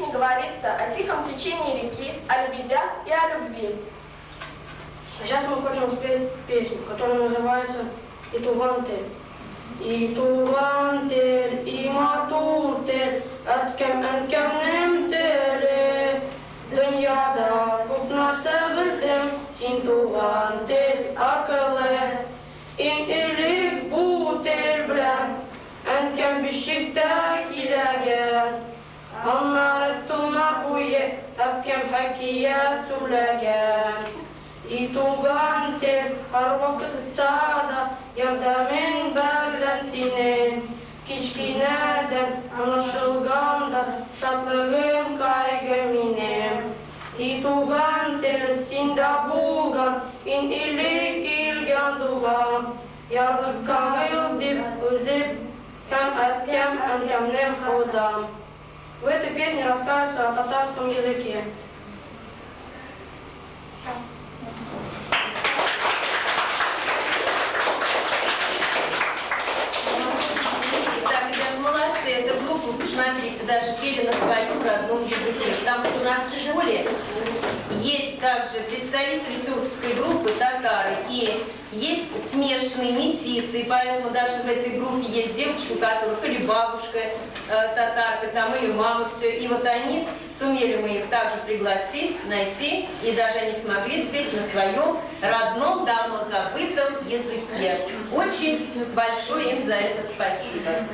песне говорится о тихом течении реки, о лебедях и о любви. А сейчас мы хотим спеть песню, которая называется «Итугантель». Itugantel, imaturtel, ätkem nemtele. Dünyada көп нәрсе білдім, сен туған тел арқылы. Инелік бұл тел білән, әнкем бішікті келеген. Аннары тұнар бойы, әпкем хәкият сөйлеген. Итуған тел, har вақытта да, ярдәмен бәрлән синен. Кичкенәдән аңлашылганда, шатлыгым кайгы минем. Итуган тел синдә булган, ин иле килгән дуган. Ярлык кагыл дип үзеп, һәм әткәм әнкәмнең худам. В этой песне рассказывается о татарском языке. Эту группу, посмотрите, даже пели на своем родном языке. Там у нас в школе есть также представители тюркской группы татары и есть смешанные метисы, и поэтому даже в этой группе есть девочка, у которых или бабушка татарка, там, или мама, все. И вот они, сумели мы их также пригласить, найти, и даже они смогли спеть на своем родном, давно забытом языке. Очень большое им за это спасибо.